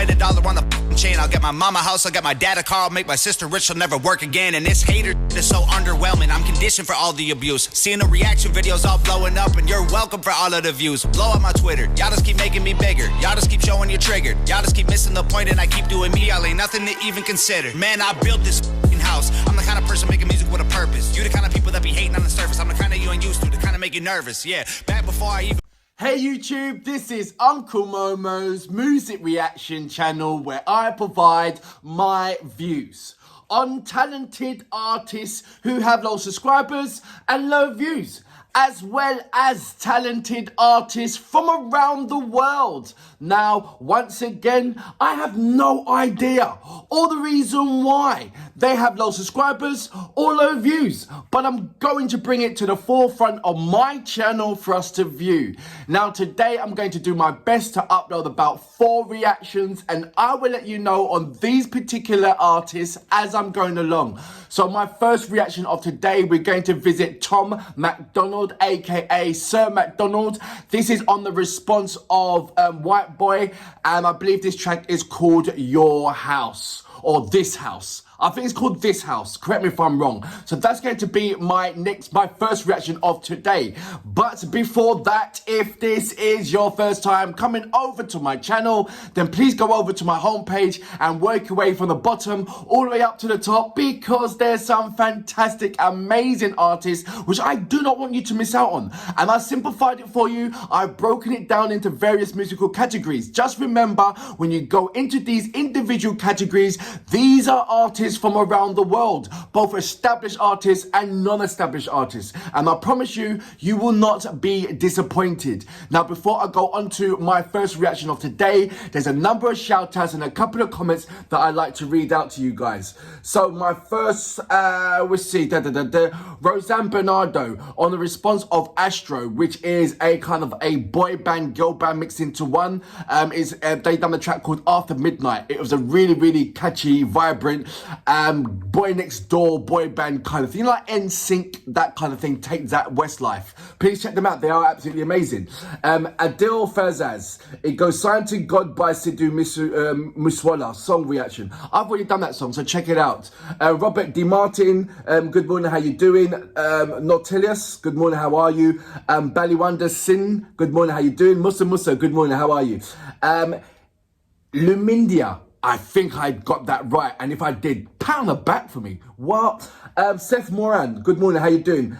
spend $1 on the chain. I'll get my mama a house, I'll get my dad a car, I'll make my sister rich, she'll never work again. And this hater is so underwhelming, I'm conditioned for all the abuse. Seeing the reaction videos all blowing up, and you're welcome for all of the views. Blow up my Twitter, y'all just keep making me bigger. Y'all just keep showing you're triggered. Y'all just keep missing the point, and I keep doing me. Y'all ain't nothing to even consider. Man, I built this house. I'm the kind of person making music with a purpose. You the kind of people that be hating on the surface. I'm the kind of you ain't used to, the kind of make you nervous. Yeah, back before I even... Hey YouTube, this is Uncle Momo's music reaction channel where I provide my views on talented artists who have low subscribers and low views, as well as talented artists from around the world. Now, once again, I have no idea or the reason why they have low subscribers or low views, but I'm going to bring it to the forefront of my channel for us to view. Now, today I'm going to do my best to upload about 4 reactions, and I will let you know on these particular artists as I'm going along. So my first reaction of today, we're going to visit Tom MacDonald, aka Sir MacDonald. This is on the response of WHITEBOY, and I believe this track is called Your House, or This House. I think it's called This House. Correct me if I'm wrong. So that's going to be my first reaction of today. But before that, if this is your first time coming over to my channel, then please go over to my homepage and work your way from the bottom all the way up to the top, because there's some fantastic, amazing artists which I do not want you to miss out on. And I've simplified it for you. I've broken it down into various musical categories. Just remember, when you go into these individual categories, these are artists from around the world, both established artists and non-established artists, and I promise you, you will not be disappointed. Now, before I go on to my first reaction of today, there's a number of shout outs and a couple of comments that I'd like to read out to you guys. So my first, we'll see, Roseanne Bernardo on the response of Astro, which is a kind of a boy band, girl band mixed into one. They done a track called After Midnight. It was a really, really catchy, vibrant, boy next door boy band kind of thing, like NSYNC, that kind of thing. Take that, Westlife. Please check them out, they are absolutely amazing. Adil Fazaz, it goes Sign to God by Sidhu Muswala, song reaction. I've already done that song, so check it out. Robert D. Martin, good morning, how you doing? Nautilus, good morning, how are you? Baliwanda Sin, good morning, how you doing? Musa, good morning, how are you? Lumindia, I think I got that right, and if I did, pat on the back for me. What? Seth Moran, good morning, how you doing?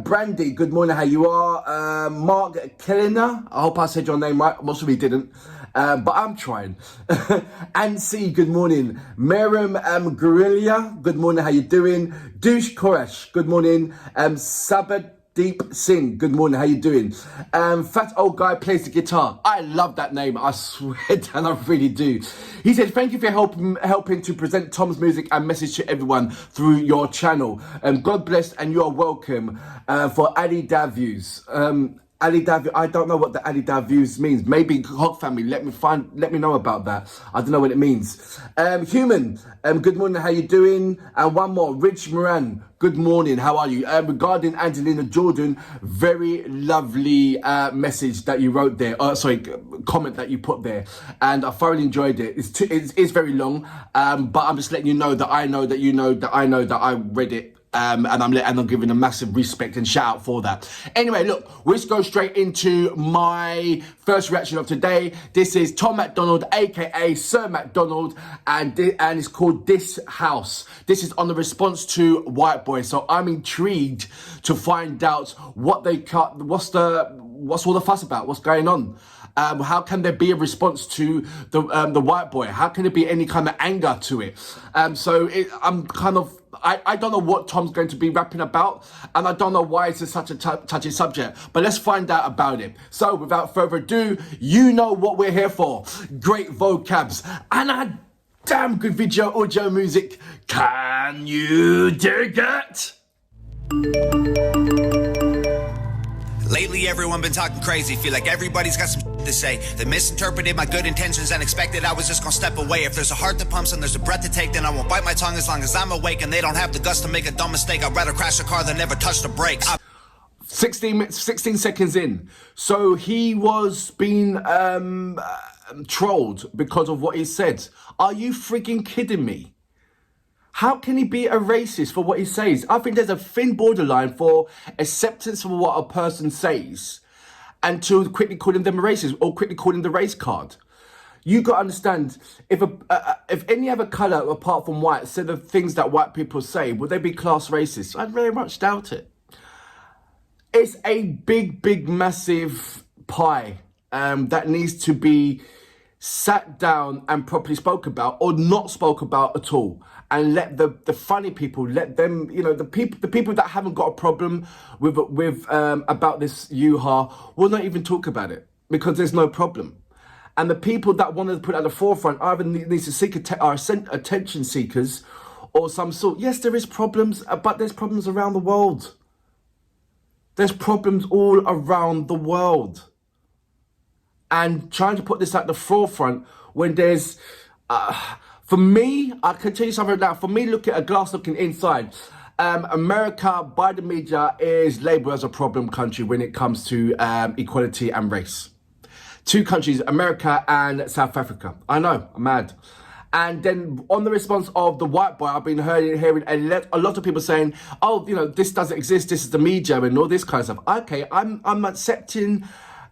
Brandy, good morning, how you are? Mark Kellina, I hope I said your name right, most of you didn't, but I'm trying. Ansi, good morning. Miriam Guerrilla, good morning, how you doing? Douche Koresh, good morning. Sabad Deep Singh, good morning, how you doing? Fat Old Guy Plays the Guitar. I love that name, I swear, and I really do. He said, thank you for helping to present Tom's music and message to everyone through your channel. God bless, and you are welcome. For Ali Davies. Ali Davies, I don't know what the Ali Davies means. Maybe Hog Family, let me know about that. I don't know what it means. Human, good morning, how you doing? And one more, Rich Moran, good morning, how are you? Regarding Angelina Jordan, very lovely message that you wrote there. Comment that you put there, and I thoroughly enjoyed it. It's very long, but I'm just letting you know that I know that you know that I know that I read it. And I'm giving a massive respect and shout out for that. Anyway, look, let's go straight into my first reaction of today. This is Tom MacDonald, aka Sir MacDonald, and it's called This House. This is on the response to WHITEBOY, so I'm intrigued to find out what they cut. What's all the fuss about? What's going on? How can there be a response to the WHITEBOY? How can there be any kind of anger to it? I don't know what Tom's going to be rapping about, and I don't know why it's such a touchy subject, but let's find out about it. So without further ado, you know what we're here for. Great vocabs and a damn good video audio music. Can you dig it? Lately, everyone been talking crazy. Feel like everybody's got some to say. They misinterpreted my good intentions and expected I was just gonna step away. If there's a heart that pumps and there's a breath to take, then I won't bite my tongue as long as I'm awake and they don't have the guts to make a dumb mistake. I'd rather crash a car than never touch the brakes. 16 seconds in. So he was being trolled because of what he said. Are you freaking kidding me? How can he be a racist for what he says? I think there's a thin borderline for acceptance of what a person says and to quickly calling them a racist or quickly calling the race card. You got to understand, if any other colour apart from white said the things that white people say, would they be class racist? I very much doubt it. It's a big, massive pie that needs to be sat down and properly spoke about, or not spoke about at all, and let the funny people, let them, you know, the people that haven't got a problem with about this yoo-ha will not even talk about it because there's no problem. And the people that want to put it at the forefront either need to seek are attention seekers or some sort. Yes, there is problems, but there's problems around the world. There's problems all around the world. And trying to put this at the forefront when there's, for me, I can tell you something now. For me, look at a glass looking inside. America, by the media, is labelled as a problem country when it comes to equality and race. Two countries, America and South Africa. I know, I'm mad. And then on the response of the white boy, I've been hearing a lot of people saying, oh, you know, this doesn't exist, this is the media and all this kind of stuff. Okay, I'm accepting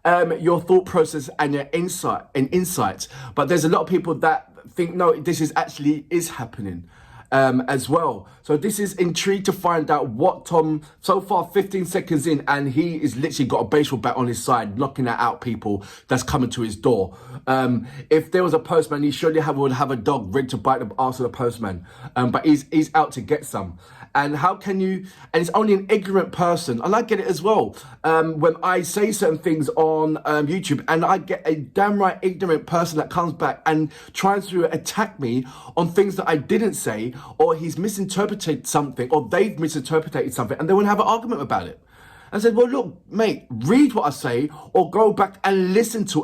your thought process and your insights. But there's a lot of people that think, no, this is happening as well. So this is intrigued to find out what Tom, so far 15 seconds in, and he is literally got a baseball bat on his side, knocking out people that's coming to his door. If there was a postman, he surely would have a dog rigged to bite the arse of the postman. But he's out to get some. And how can you, and it's only an ignorant person, and I get it as well, when I say certain things on YouTube and I get a damn right ignorant person that comes back and tries to attack me on things that I didn't say, or he's misinterpreted something, or they've misinterpreted something, and they want to have an argument about it. I said, well, look, mate, read what I say or go back and listen to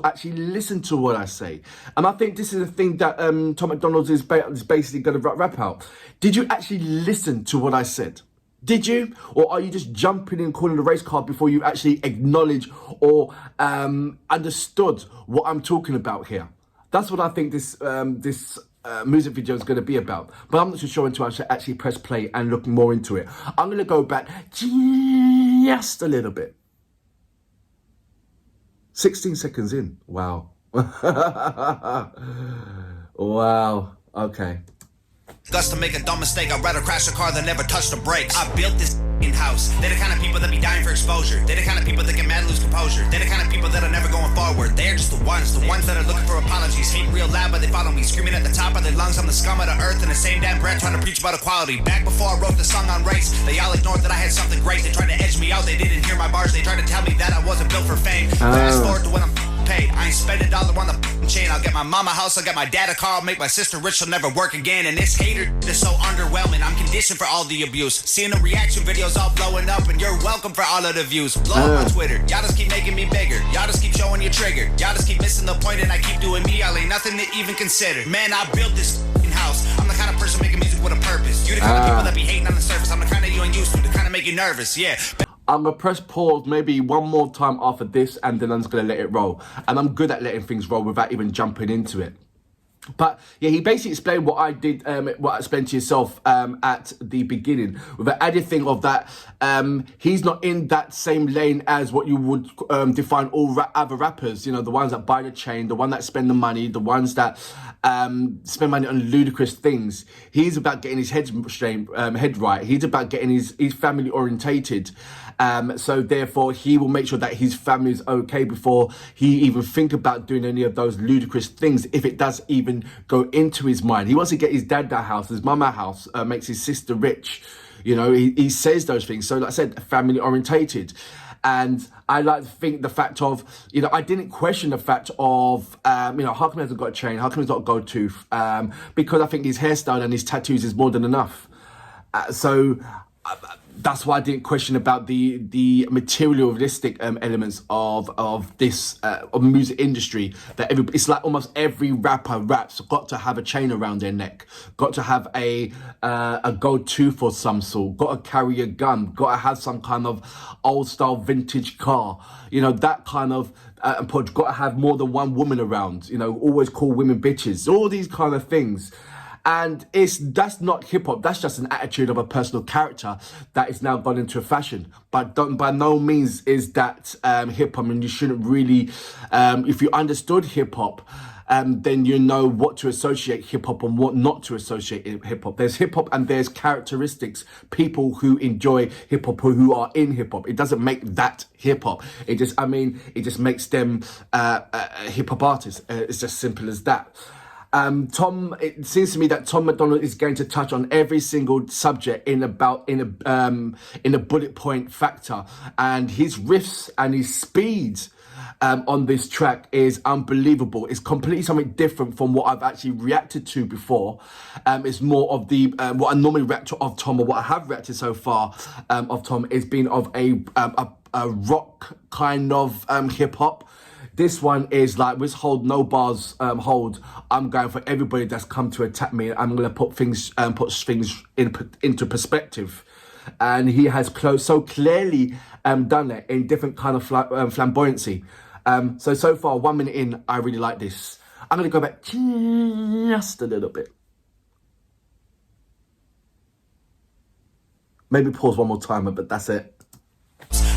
what I say. And I think this is the thing that Tom MacDonald is basically going to rap out. Did you actually listen to what I said? Did you? Or are you just jumping in and calling the race card before you actually acknowledge or understood what I'm talking about here? That's what I think this music video is going to be about, but I'm not too sure until I actually press play and look more into it. I'm going to go back just a little bit. 16 seconds in. Wow. Wow. Okay. Guts to make a dumb mistake. I'd rather crash a car than never touch the brakes. I built this house. They're the kind of people that be dying for exposure. They're the kind of people that get mad and lose composure. They're the kind of people that are never going forward. They're just the ones that are looking for apologies. Hate real loud, but they follow me. Screaming at the top of their lungs, I'm the scum of the earth. In the same damn breath, trying to preach about equality. Back before I wrote the song on race, they all ignored that I had something great. They tried to edge me out, they didn't hear my bars. They tried to tell me that I wasn't built for fame. Fast forward to when I'm paid. I ain't spend $1 on the chain. I'll get my mama a house, I'll get my dad a car, I'll make my sister rich, she'll never work again. And this hater is so underwhelming. I'm conditioned for all the abuse. Seeing the reaction videos all blowing up, and you're welcome for all of the views. Blow up on Twitter. Y'all just keep making me bigger. Y'all just keep showing your trigger. Y'all just keep missing the point, and I keep doing me. Y'all ain't nothing to even consider. Man, I built this house. I'm the kind of person making music with a purpose. You the kind of people that be hating on the surface. I'm the kind of you ain't used to, the kind of make you nervous. Yeah. I'm going to press pause maybe one more time after this, and then I'm just going to let it roll. And I'm good at letting things roll without even jumping into it. But yeah, he basically explained what I did, what I explained to yourself at the beginning, with the added thing of that he's not in that same lane as what you would define all other rappers. You know, the ones that buy the chain, the one that spend the money, the ones that spend money on ludicrous things. He's about getting his head right. He's about getting his family orientated. So therefore, he will make sure that his family is okay before he even think about doing any of those ludicrous things, if it does even go into his mind. He wants to get his dad that house, his mum a house, makes his sister rich. You know, he says those things. So like I said, family orientated. And I like to think the fact of, you know, I didn't question the fact of, you know, how come he hasn't got a chain? How come he's got a gold tooth? Because I think his hairstyle and his tattoos is more than enough. that's why I didn't question about the materialistic elements of this of music industry. That it's like almost every rapper raps got to have a chain around their neck, got to have a gold tooth of some sort, got to carry a gun, got to have some kind of old style vintage car, you know, that kind of. Got to have more than one woman around, you know, always call women bitches, all these kind of things. And that's not hip hop. That's just an attitude of a personal character that is now gone into a fashion. But by no means is that hip hop. And you shouldn't really, if you understood hip hop, then you know what to associate hip hop and what not to associate hip hop. There's hip hop and there's characteristics. People who enjoy hip hop, who are in hip hop. It doesn't make that hip hop. It just makes them hip hop artists. It's just simple as that. It seems to me that Tom MacDonald is going to touch on every single subject in a bullet point factor, and his riffs and his speed on this track is unbelievable. It's completely something different from what I've actually reacted to before. It's more of the what I normally react to of Tom, or what I have reacted so far of Tom is being of a rock kind of hip hop. This one is like, with hold no bars hold. I'm going for everybody that's come to attack me. I'm going to put things into perspective. And he has so clearly done it in different kind of flamboyancy. So far, 1 minute in, I really like this. I'm going to go back just a little bit. Maybe pause one more time, but that's it.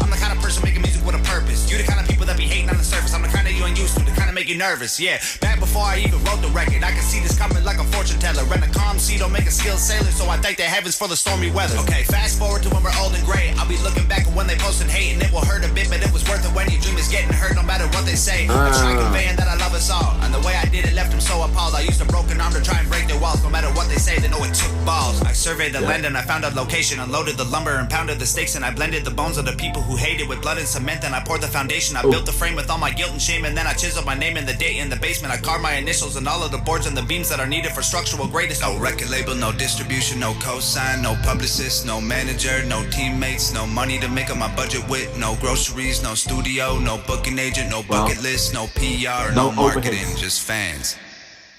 I'm the kind of person making music with a purpose. You the kind of people that be hating on the surface. I'm the kind of you ain't used to, the kind of make you nervous. Yeah, back before I even wrote the record, I can see this coming like a fortune teller. Rent a calm sea, don't make a skilled sailor, so I thank the heavens for the stormy weather. Okay, fast forward to when we're old and gray. I'll be looking back at when they posted hate, and it will hurt a bit, but it was worth it when your dream is getting hurt, no matter what they say. I try conveying that I love us all, and the way I did it left them so appalled. I used a broken arm to try and break their walls, no matter what they say, they know it took balls. I surveyed the land and I found a location, unloaded the lumber and pounded the stakes, and I blended the bones of the people who hated with blood and cement. Then I poured the foundation, I built the frame with all my guilt and shame, and then I chiseled my name and the date in the basement. I carved my initials and all of the boards and the beams that are needed for structural greatness. No record label, no distribution, no cosign, no publicist, no manager, no teammates, no money to make up my budget with, no groceries, no studio, no booking agent, no bucket list, no PR, no marketing, just fans.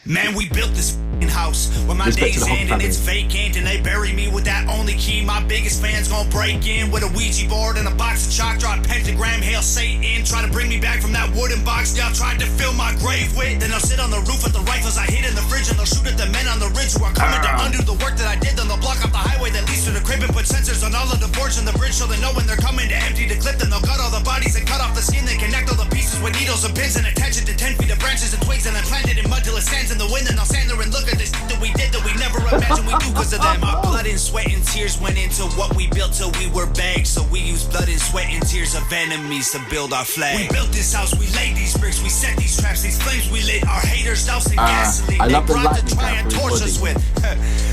Man, we built this house when my days end and it's vacant, and they bury me with that only key. My biggest fans gon' break in with a Ouija board and a box of chalk, draw a pentagram, hail Satan, try to bring me back from that wooden box y'all tried to fill my grave with. Then they'll sit on the roof with the rifles I hid in the fridge, and they'll shoot at the men on the ridge who are coming to undo the work that I did. Then they'll block off the highway that leads to the crib and put sensors on all of the boards and the bridge, so they know when they're coming to empty the clip. Then they'll gut all the bodies and cut off the skin, then connect all the pieces with needles and pins and attach it to 10 feet of branches and twigs, and then plant it in mud till it stands in the wind. And I'll stand there and look at this that we did that we never imagined we do because of them. Our blood and sweat and tears went into what we built till we were bags. So we used blood and sweat and tears of enemies to build our flag. We built this house, we laid these bricks, we set these traps, these flames we lit. Our haters doused in gasoline. They brought to try and torch us with.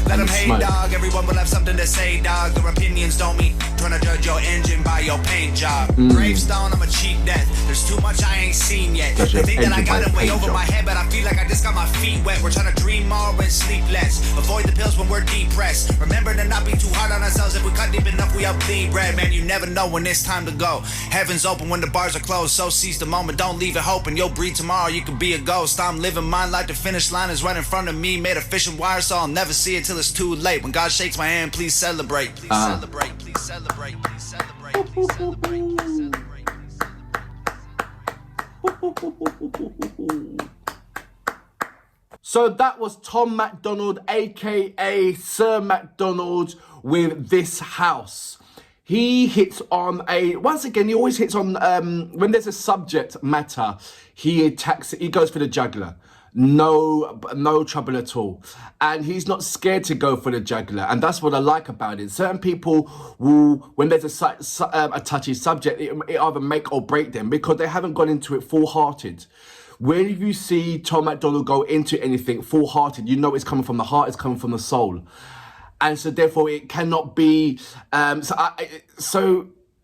Let them hate, dog. Everyone will have something to say, dog. Their opinions don't mean trying to judge your engine by your paint job. Gravestone, I'm a cheap death. There's too much I ain't seen yet. They think that I got it way over my head, but I feel like I just got my feet wet. We're trying to dream more and sleep less. Avoid the pills when we're depressed. Remember to not be too hard on ourselves. If we cut deep enough, we up bleed bread. Man, you never know when it's time to go. Heaven's open when the bars are closed, so seize the moment. Don't leave it hoping you'll breathe tomorrow. You could be a ghost. I'm living mine like the finish line is right in front of me. Made a fishing wire, so I'll never see it till it's too late. When God shakes my hand, please celebrate. Please celebrate. Please celebrate. Please celebrate. Please celebrate. Please celebrate. So that was Tom MacDonald, aka Sir MacDonald, with This House. He hits on once again, he always hits on, when there's a subject matter, he attacks it, he goes for the jugular. No trouble at all. And he's not scared to go for the jugular. And that's what I like about it. Certain people will, when there's a touchy subject, it either make or break them because they haven't gone into it full-hearted. When you see Tom MacDonald go into anything full-hearted, you know it's coming from the heart, it's coming from the soul. And so therefore it cannot be, so I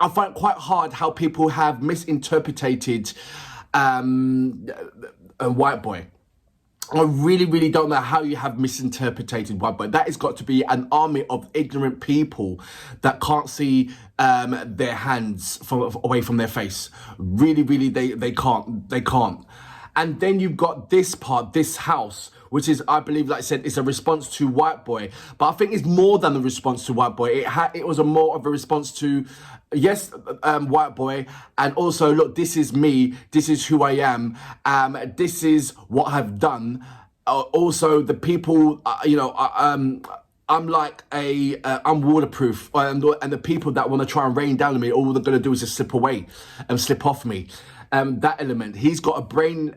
find it quite hard how people have misinterpreted White Boy. I really, really don't know how you have misinterpreted White Boy. That has got to be an army of ignorant people that can't see their hands away from their face. Really, really, they can't. And then you've got this part, this house, which is, I believe, like I said, it's a response to White Boy. But I think it's more than a response to White Boy. It was more of a response to, yes, White Boy, and also, look, this is me, this is who I am, this is what I've done. Also, the people, I'm like I'm waterproof, and the people that want to try and rain down on me, all they're going to do is just slip away and slip off me. That element, he's got a brain,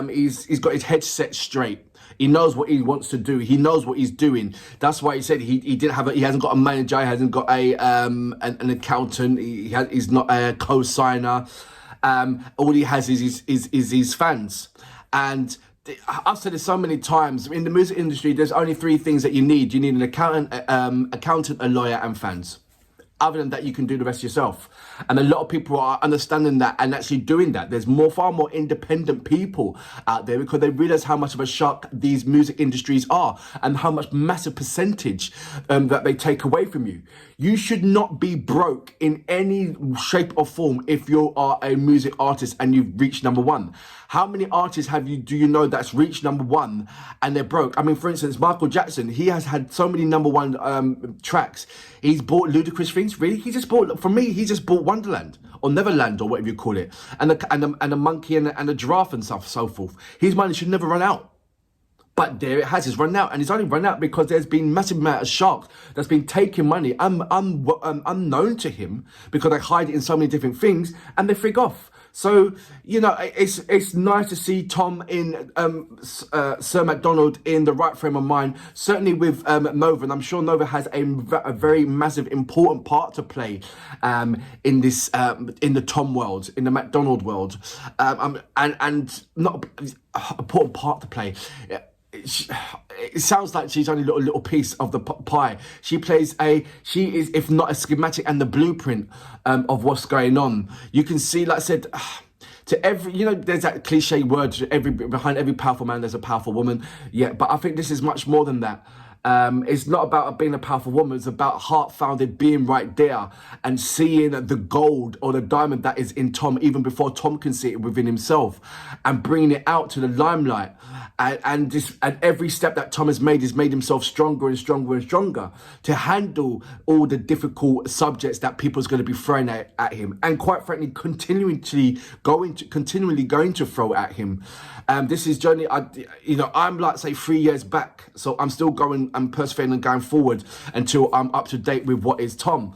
he's got his head set straight. He knows what he wants to do. He knows what he's doing. That's why he said he hasn't got a manager. He hasn't got an accountant. He's not a co-signer. All he has is his fans. And I've said it so many times. In the music industry, there's only three things that you need. You need an accountant, a lawyer, and fans. Other than that, you can do the rest yourself. And a lot of people are understanding that and actually doing that. There's far more independent people out there because they realize how much of a shark these music industries are and how much massive percentage that they take away from you. You should not be broke in any shape or form if you are a music artist and you've reached number one. How many artists do you know that's reached number one and they're broke? I mean, for instance, Michael Jackson, he has had so many number one tracks. He's bought ludicrous things, really. He just bought Wonderland or Neverland or whatever you call it. And a monkey and a giraffe and stuff, so forth. His money should never run out. But there it has, it's run out. And it's only run out because there's been massive amount of sharks that's been taking money unknown to him because they hide it in so many different things and they frig off. So, it's nice to see Tom in Sir MacDonald in the right frame of mind, certainly with Nova, and I'm sure Nova has a very massive, important part to play in this, in the Tom world, in the MacDonald world, and not an important part to play. It sounds like she's only a little piece of the pie. She is, if not a schematic and the blueprint of what's going on. You can see, like I said, to every, there's that cliche word, behind every powerful man, there's a powerful woman. Yeah, but I think this is much more than that. It's not about being a powerful woman. It's about heart-founded being right there and seeing the gold or the diamond that is in Tom, even before Tom can see it within himself, and bringing it out to the limelight. And every step that Tom has made himself stronger and stronger and stronger to handle all the difficult subjects that people's going to be throwing at him, and quite frankly, continually going to throw at him. This is journey. I'm like, say, 3 years back, so I'm still going and persevering and going forward until I'm up to date with what is Tom.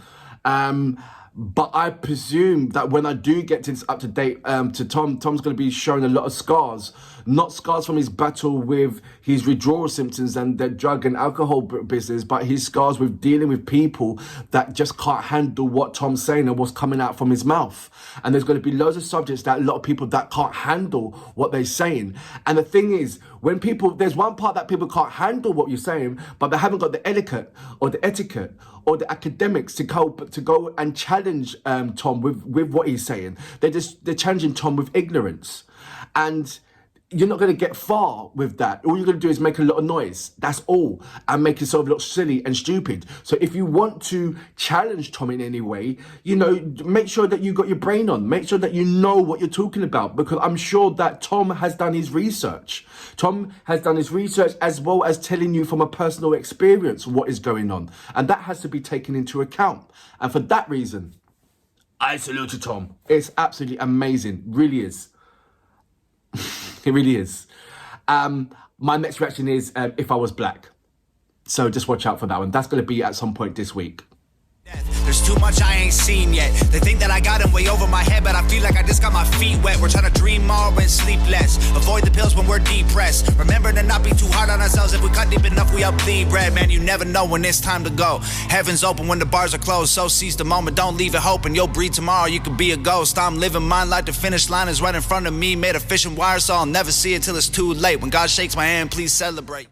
But I presume that when I do get to this up to date to Tom's going to be showing a lot of scars. Not scars from his battle with his withdrawal symptoms and the drug and alcohol business, but his scars with dealing with people that just can't handle what Tom's saying and what's coming out from his mouth. And there's going to be loads of subjects that a lot of people that can't handle what they're saying. And the thing is, there's one part that people can't handle what you're saying, but they haven't got the etiquette or the academics to go and challenge Tom with what he's saying. They're challenging Tom with ignorance. And you're not going to get far with that. All you're going to do is make a lot of noise. That's all. And make yourself look silly and stupid. So if you want to challenge Tom in any way, make sure that you got your brain on. Make sure that you know what you're talking about. Because I'm sure that Tom has done his research. Tom has done his research as well as telling you from a personal experience what is going on. And that has to be taken into account. And for that reason, I salute to Tom. It's absolutely amazing. Really is. It really is. My next reaction is If I Was Black. So just watch out for that one. That's going to be at some point this week. There's too much I ain't seen yet. They think that I got them way over my head, but I feel like I just got my feet wet. We're trying to dream more and sleep less. Avoid the pills when we're depressed. Remember to not be too hard on ourselves. If we cut deep enough, we up bleed red. Man, you never know when it's time to go. Heaven's open when the bars are closed. So seize the moment, don't leave it hoping. You'll breathe tomorrow, you could be a ghost. I'm living mine like the finish line is right in front of me. Made of fishing wire, so I'll never see it till it's too late. When God shakes my hand, please celebrate.